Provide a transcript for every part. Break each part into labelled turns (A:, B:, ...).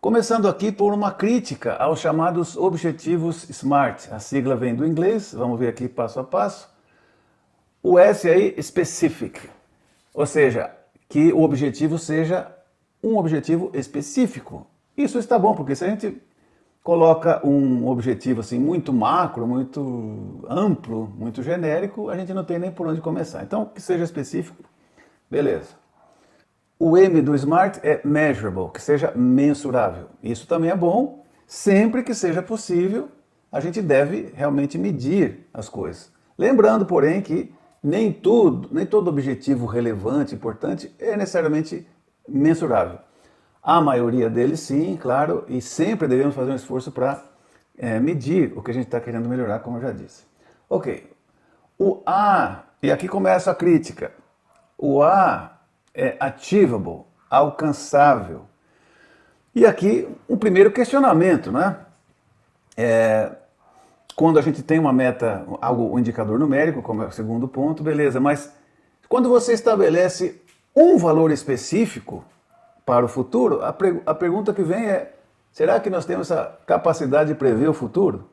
A: Começando aqui por uma crítica aos chamados objetivos SMART. A sigla vem do inglês, vamos ver aqui passo a passo. O S aí, specific, ou seja, que o objetivo seja um objetivo específico. Isso está bom, porque se a gente coloca um objetivo assim muito macro, muito amplo, muito genérico, a gente não tem nem por onde começar. Então, que seja específico, beleza. O M do SMART é measurable, que seja mensurável. Isso também é bom, sempre que seja possível, a gente deve realmente medir as coisas. Lembrando, porém, que nem todo objetivo relevante, importante, é necessariamente mensurável. A maioria deles sim, claro, e sempre devemos fazer um esforço para medir o que a gente está querendo melhorar, como eu já disse. Ok, o A, e aqui começa a crítica, o A é achievable, alcançável. E aqui um primeiro questionamento, né? Quando a gente tem uma meta, um indicador numérico, como é o segundo ponto, beleza, mas quando você estabelece um valor específico para o futuro, a pergunta que vem é, será que nós temos essa capacidade de prever o futuro?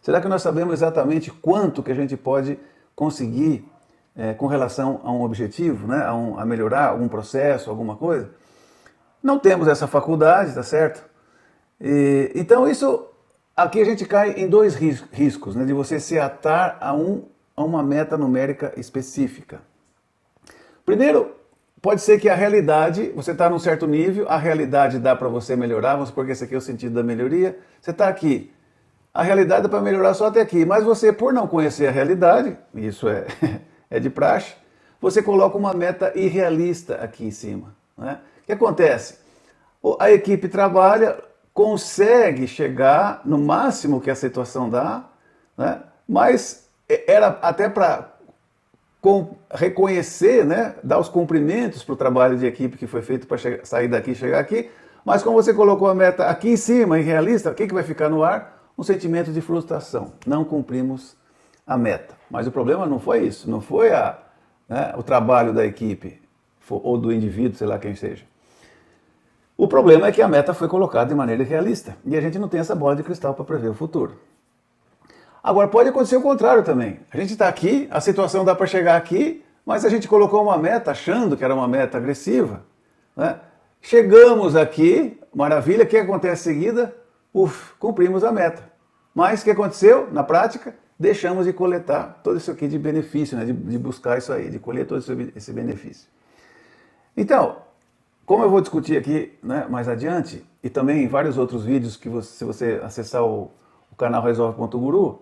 A: Será que nós sabemos exatamente quanto que a gente pode conseguir com relação a um objetivo, né? a melhorar algum processo, alguma coisa? Não temos essa faculdade, tá certo? Então isso, aqui a gente cai em dois riscos, né? De você se atar a uma meta numérica específica. Primeiro, pode ser que a realidade, você está num certo nível, a realidade dá para você melhorar, vamos supor que esse aqui é o sentido da melhoria, você está aqui, a realidade dá para melhorar só até aqui, mas você, por não conhecer a realidade, isso é de praxe, você coloca uma meta irrealista aqui em cima, né? O que acontece? A equipe trabalha, consegue chegar no máximo que a situação dá, né? Mas era até para reconhecer, né? Dar os cumprimentos para o trabalho de equipe que foi feito para sair daqui e chegar aqui, mas como você colocou a meta aqui em cima, irrealista, o que vai ficar no ar? Um sentimento de frustração. Não cumprimos a meta. Mas o problema não foi isso, não foi o trabalho da equipe ou do indivíduo, sei lá quem seja. O problema é que a meta foi colocada de maneira irrealista e a gente não tem essa bola de cristal para prever o futuro. Agora pode acontecer o contrário também. A gente está aqui, a situação dá para chegar aqui, mas a gente colocou uma meta achando que era uma meta agressiva, né? Chegamos aqui, maravilha, o que acontece em seguida? Cumprimos a meta. Mas o que aconteceu na prática? Deixamos de coletar todo isso aqui de benefício, né? de buscar isso aí, de colher todo esse benefício. Então, como eu vou discutir aqui, né, mais adiante, e também em vários outros vídeos que se você acessar o canal resolve.guru,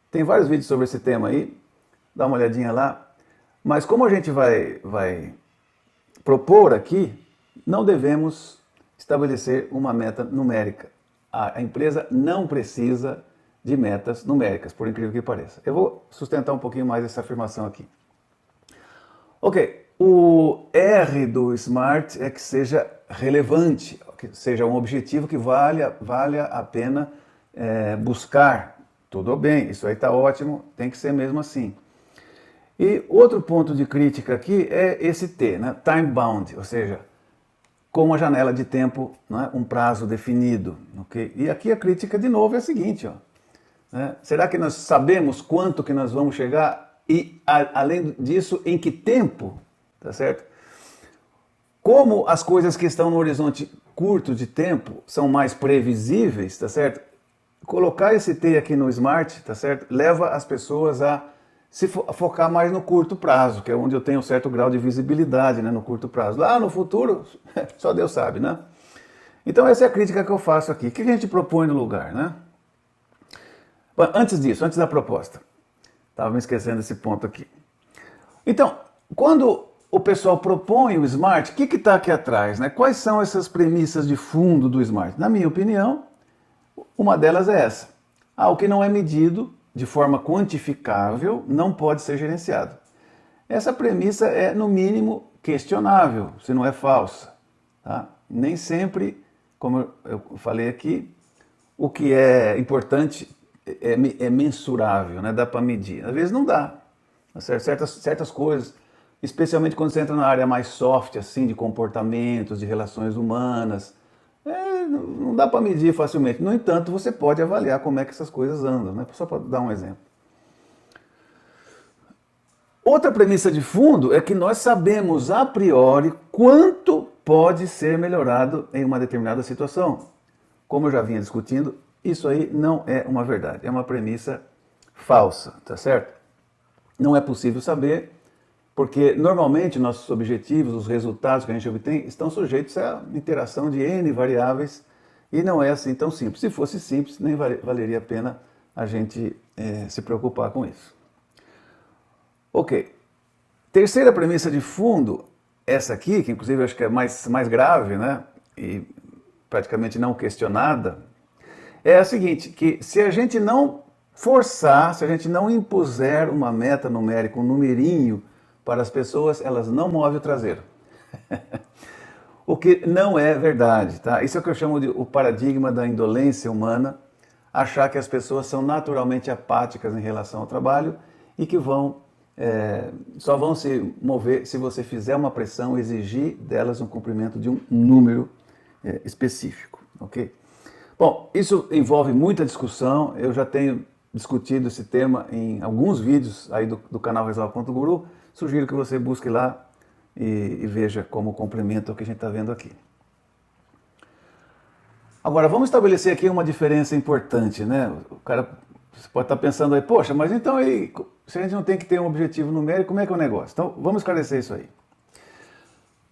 A: tem vários vídeos sobre esse tema aí, dá uma olhadinha lá. Mas como a gente vai propor aqui, não devemos estabelecer uma meta numérica. A empresa não precisa de metas numéricas, por incrível que pareça. Eu vou sustentar um pouquinho mais essa afirmação aqui. Ok, o R do SMART é que seja relevante, que seja um objetivo que valha a pena buscar. Tudo bem, isso aí está ótimo, tem que ser mesmo assim. E outro ponto de crítica aqui é esse T, né? Time bound, ou seja, com uma janela de tempo, né? Um prazo definido. Okay? E aqui a crítica de novo é a seguinte, ó, né? Será que nós sabemos quanto que nós vamos chegar e, além disso, em que tempo? Tá certo? Como as coisas que estão no horizonte curto de tempo são mais previsíveis, tá certo? Colocar esse T aqui no SMART, tá certo? Leva as pessoas a se focar mais no curto prazo, que é onde eu tenho um certo grau de visibilidade, né, no curto prazo. Lá no futuro, só Deus sabe, né? Então essa é a crítica que eu faço aqui. O que a gente propõe no lugar, né? Bom, antes disso, antes da proposta, estava me esquecendo desse ponto aqui. Então, quando o pessoal propõe o SMART, o que está aqui atrás, né? Quais são essas premissas de fundo do SMART? Na minha opinião, uma delas é essa. O que não é medido de forma quantificável não pode ser gerenciado. Essa premissa é, no mínimo, questionável, se não é falsa. Tá? Nem sempre, como eu falei aqui, o que é importante é mensurável, né? Dá para medir. Às vezes não dá. Certas coisas, especialmente quando você entra na área mais soft, assim, de comportamentos, de relações humanas, não dá para medir facilmente. No entanto, você pode avaliar como é que essas coisas andam, né? Só para dar um exemplo. Outra premissa de fundo é que nós sabemos a priori quanto pode ser melhorado em uma determinada situação. Como eu já vinha discutindo, isso aí não é uma verdade, é uma premissa falsa, tá certo? Não é possível saber, porque normalmente nossos objetivos, os resultados que a gente obtém, estão sujeitos à interação de N variáveis e não é assim tão simples. Se fosse simples, nem valeria a pena a gente se preocupar com isso. Ok. Terceira premissa de fundo, essa aqui, que inclusive eu acho que é mais grave, né? E praticamente não questionada, é a seguinte, que se a gente não forçar, se a gente não impuser uma meta numérica, um numerinho para as pessoas, elas não movem o traseiro. O que não é verdade, tá? Isso é o que eu chamo de o paradigma da indolência humana, achar que as pessoas são naturalmente apáticas em relação ao trabalho e que só vão se mover se você fizer uma pressão, exigir delas um cumprimento de um número específico, ok? Bom, isso envolve muita discussão, eu já tenho discutido esse tema em alguns vídeos aí do canal Resolve.guru, sugiro que você busque lá e veja como complementa o que a gente está vendo aqui. Agora, vamos estabelecer aqui uma diferença importante, né? O cara pode estar pensando aí, poxa, mas então aí, se a gente não tem que ter um objetivo numérico, como é que é o negócio? Então, vamos esclarecer isso aí.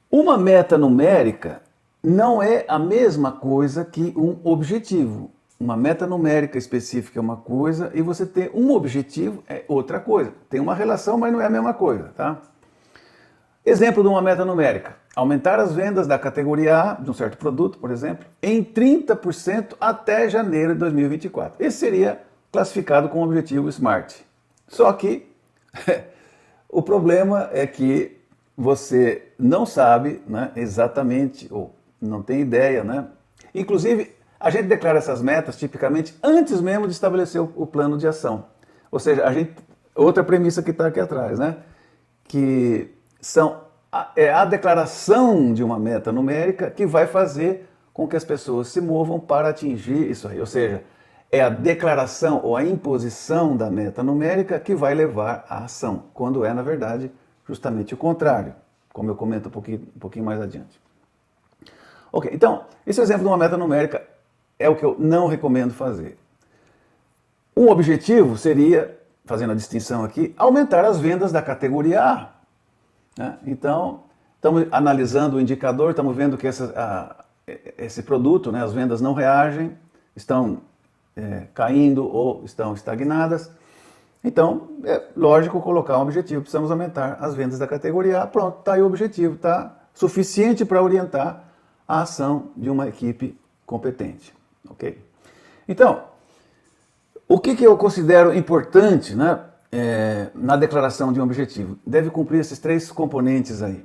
A: Uma meta numérica não é a mesma coisa que um objetivo. Uma meta numérica específica é uma coisa e você ter um objetivo é outra coisa. Tem uma relação, mas não é a mesma coisa, tá? Exemplo de uma meta numérica. Aumentar as vendas da categoria A, de um certo produto, por exemplo, em 30% até janeiro de 2024. Esse seria classificado como objetivo SMART. Só que o problema é que você não sabe, né, exatamente, ou não tem ideia, né? Inclusive, a gente declara essas metas tipicamente antes mesmo de estabelecer o plano de ação. Ou seja, outra premissa que está aqui atrás, né? Que é a declaração de uma meta numérica que vai fazer com que as pessoas se movam para atingir isso aí. Ou seja, é a declaração ou a imposição da meta numérica que vai levar à ação, quando é, na verdade, justamente o contrário, como eu comento um pouquinho mais adiante. Ok, então, esse exemplo de uma meta numérica é o que eu não recomendo fazer. Um objetivo seria, fazendo a distinção aqui, aumentar as vendas da categoria A. Né? Então, estamos analisando o indicador, estamos vendo que esse produto, né, as vendas não reagem, estão caindo ou estão estagnadas. Então, é lógico colocar um objetivo, precisamos aumentar as vendas da categoria A. Pronto, está aí o objetivo, está suficiente para orientar a ação de uma equipe competente. Ok? Então, o que eu considero importante, né, na declaração de um objetivo? Deve cumprir esses três componentes aí.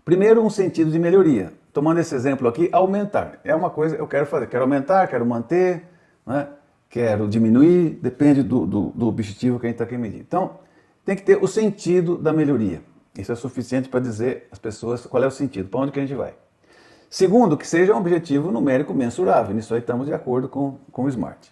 A: Primeiro, um sentido de melhoria. Tomando esse exemplo aqui, aumentar. É uma coisa que eu quero fazer. Quero aumentar, quero manter, né, quero diminuir, depende do objetivo que a gente está querendo medir. Então, tem que ter o sentido da melhoria. Isso é suficiente para dizer às pessoas qual é o sentido, para onde que a gente vai. Segundo, que seja um objetivo numérico mensurável. Nisso aí estamos de acordo com o SMART.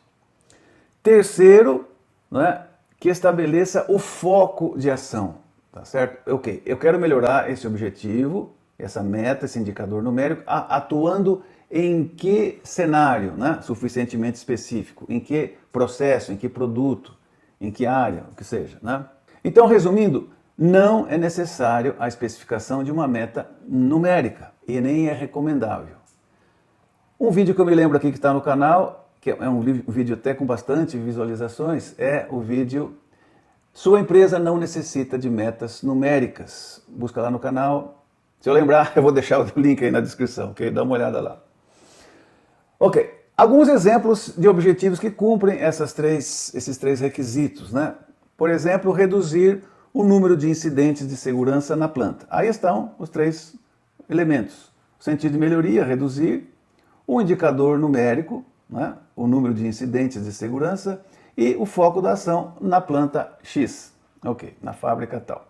A: Terceiro, né, que estabeleça o foco de ação. Tá certo? Ok, eu quero melhorar esse objetivo, essa meta, esse indicador numérico, atuando em que cenário, né, suficientemente específico, em que processo, em que produto, em que área, o que seja. Né? Então, resumindo, não é necessário a especificação de uma meta numérica e nem é recomendável. Um vídeo que eu me lembro aqui que está no canal, que é um vídeo até com bastante visualizações, é o vídeo Sua empresa não necessita de metas numéricas. Busca lá no canal. Se eu lembrar, eu vou deixar o link aí na descrição, ok? Dá uma olhada lá. Ok, alguns exemplos de objetivos que cumprem esses três requisitos, né? Por exemplo, reduzir o número de incidentes de segurança na planta. Aí estão os três elementos. O sentido de melhoria, reduzir. O indicador numérico, né? O número de incidentes de segurança. E o foco da ação na planta X, ok, na fábrica tal.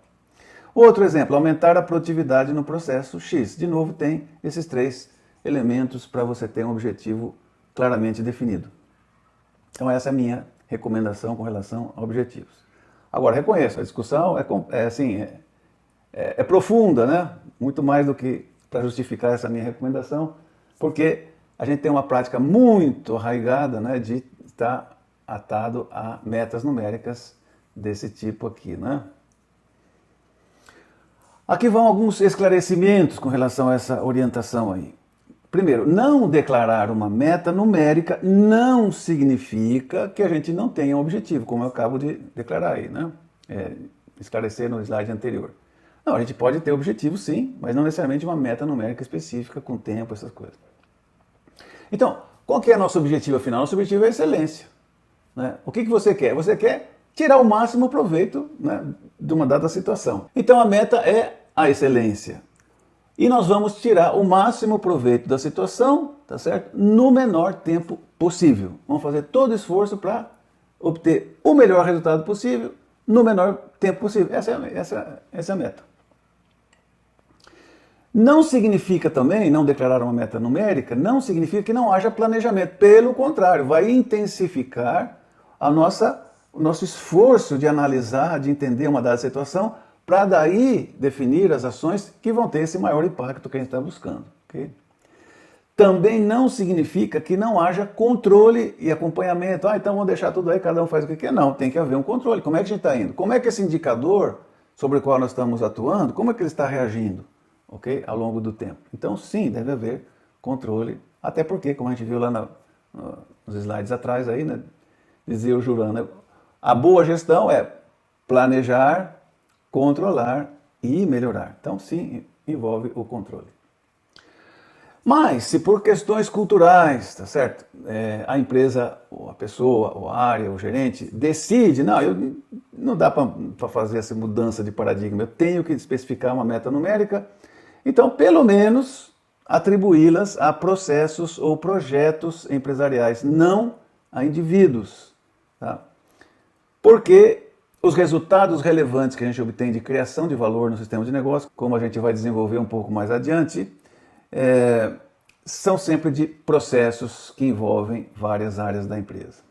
A: Outro exemplo, aumentar a produtividade no processo X. De novo, tem esses três elementos para você ter um objetivo claramente definido. Então essa é a minha recomendação com relação a objetivos. Agora, reconheço, a discussão é profunda, né? Muito mais do que para justificar essa minha recomendação, porque a gente tem uma prática muito arraigada, né, de estar atado a metas numéricas desse tipo aqui, né? Aqui vão alguns esclarecimentos com relação a essa orientação aí. Primeiro, não declarar uma meta numérica não significa que a gente não tenha um objetivo, como eu acabo de declarar aí, né? Esclarecer no slide anterior. Não, a gente pode ter objetivo sim, mas não necessariamente uma meta numérica específica com tempo, essas coisas. Então, qual que é nosso objetivo afinal? Nosso objetivo é a excelência, né? O que você quer? Você quer tirar o máximo proveito, né, de uma dada situação. Então a meta é a excelência. E nós vamos tirar o máximo proveito da situação, tá certo? No menor tempo possível. Vamos fazer todo o esforço para obter o melhor resultado possível no menor tempo possível. Essa é a meta. Não significa também, não declarar uma meta numérica, não significa que não haja planejamento. Pelo contrário, vai intensificar o nosso esforço de analisar, de entender uma dada situação, para daí definir as ações que vão ter esse maior impacto que a gente está buscando. Okay? Também não significa que não haja controle e acompanhamento. Então vamos deixar tudo aí, cada um faz o que quer. Não, tem que haver um controle. Como é que a gente está indo? Como é que esse indicador sobre o qual nós estamos atuando, como é que ele está reagindo, okay, ao longo do tempo? Então sim, deve haver controle, até porque, como a gente viu lá nos slides atrás, aí, né, dizia o Jurana, a boa gestão é planejar, controlar e melhorar. Então, sim, envolve o controle. Mas, se por questões culturais, tá certo? A empresa, ou a pessoa, ou a área, o gerente, decide, não dá para fazer essa mudança de paradigma, eu tenho que especificar uma meta numérica, então, pelo menos, atribuí-las a processos ou projetos empresariais, não a indivíduos. Tá? Porque os resultados relevantes que a gente obtém de criação de valor no sistema de negócio, como a gente vai desenvolver um pouco mais adiante, são sempre de processos que envolvem várias áreas da empresa.